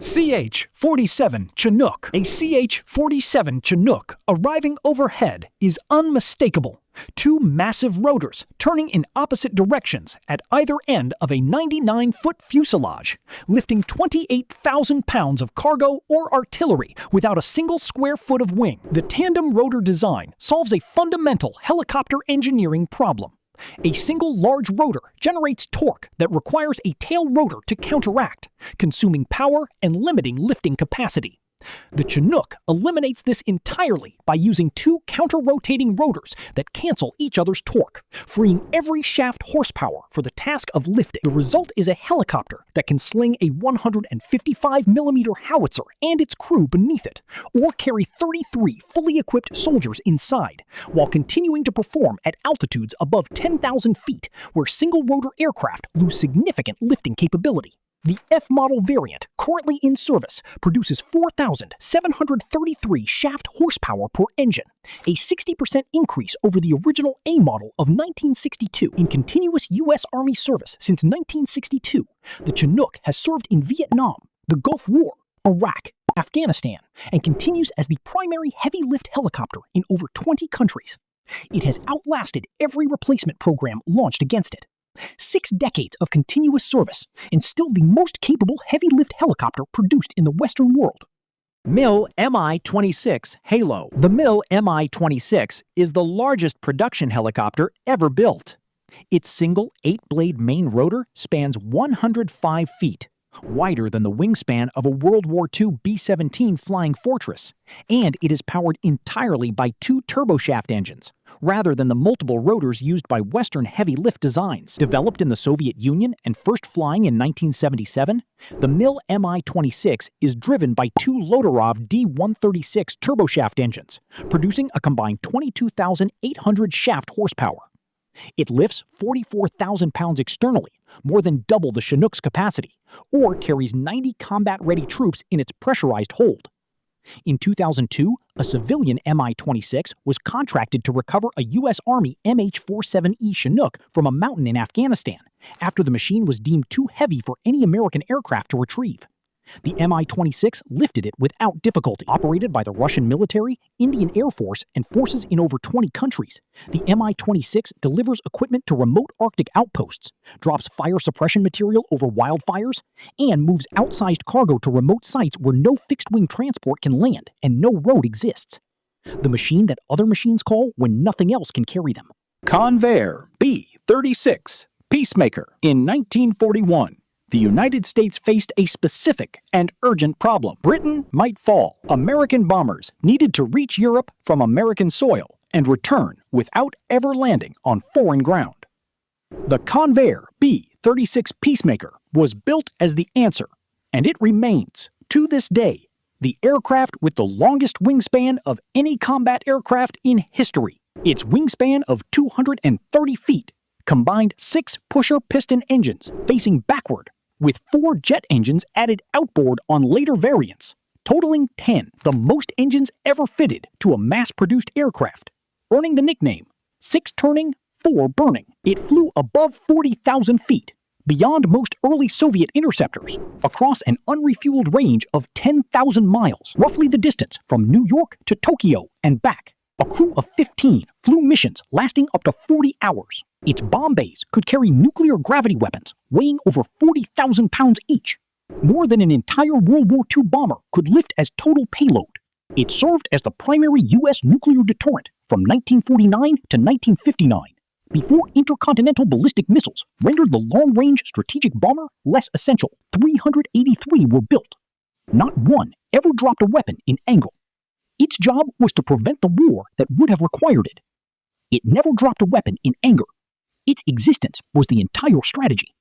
CH-47 Chinook. A CH-47 Chinook arriving overhead is unmistakable. Two massive rotors turning in opposite directions at either end of a 99-foot fuselage, lifting 28,000 pounds of cargo or artillery without a single square foot of wing. The tandem rotor design solves a fundamental helicopter engineering problem. A single large rotor generates torque that requires a tail rotor to counteract, consuming power and limiting lifting capacity. The Chinook eliminates this entirely by using two counter-rotating rotors that cancel each other's torque, freeing every shaft horsepower for the task of lifting. The result is a helicopter that can sling a 155mm howitzer and its crew beneath it, or carry 33 fully equipped soldiers inside, while continuing to perform at altitudes above 10,000 feet, where single-rotor aircraft lose significant lifting capability. The F-model variant, currently in service, produces 4,733 shaft horsepower per engine, a 60% increase over the original A model of 1962. In continuous U.S. Army service since 1962, the Chinook has served in Vietnam, the Gulf War, Iraq, Afghanistan, and continues as the primary heavy-lift helicopter in over 20 countries. It has outlasted every replacement program launched against it. 6 decades of continuous service, and still the most capable heavy-lift helicopter produced in the Western world. MIL Mi-26 Halo. The MIL Mi-26 is the largest production helicopter ever built. Its single 8-blade main rotor spans 105 feet, wider than the wingspan of a World War II B-17 Flying Fortress, and it is powered entirely by 2 turboshaft engines, rather than the multiple rotors used by Western heavy-lift designs. Developed in the Soviet Union and first flying in 1977, the MIL Mi-26 is driven by 2 Lotorov D-136 turboshaft engines, producing a combined 22,800 shaft horsepower. It lifts 44,000 pounds externally, more than double the Chinook's capacity, or carries 90 combat-ready troops in its pressurized hold. In 2002, a civilian Mi-26 was contracted to recover a U.S. Army MH-47E Chinook from a mountain in Afghanistan, after the machine was deemed too heavy for any American aircraft to retrieve. The Mi-26 lifted it without difficulty. Operated by the Russian military, Indian Air Force, and forces in over 20 countries, the Mi-26 delivers equipment to remote Arctic outposts, drops fire suppression material over wildfires, and moves outsized cargo to remote sites where no fixed-wing transport can land and no road exists. The machine that other machines call when nothing else can carry them. Convair B-36 Peacemaker. In 1941, the United States faced a specific and urgent problem. Britain might fall. American bombers needed to reach Europe from American soil and return without ever landing on foreign ground. The Convair B-36 Peacemaker was built as the answer, and it remains, to this day, the aircraft with the longest wingspan of any combat aircraft in history. Its wingspan of 230 feet combined 6 pusher piston engines facing backward, with 4 jet engines added outboard on later variants, totaling 10, the most engines ever fitted to a mass-produced aircraft, earning the nickname 6 turning, 4 burning. It flew above 40,000 feet, beyond most early Soviet interceptors, across an unrefueled range of 10,000 miles, roughly the distance from New York to Tokyo and back. A crew of 15 flew missions lasting up to 40 hours. Its bomb bays could carry nuclear gravity weapons weighing over 40,000 pounds each, more than an entire World War II bomber could lift as total payload. It served as the primary U.S. nuclear deterrent from 1949 to 1959, before intercontinental ballistic missiles rendered the long-range strategic bomber less essential. 383 were built. Not one ever dropped a weapon in anger. Its job was to prevent the war that would have required it. It never dropped a weapon in anger. Its existence was the entire strategy.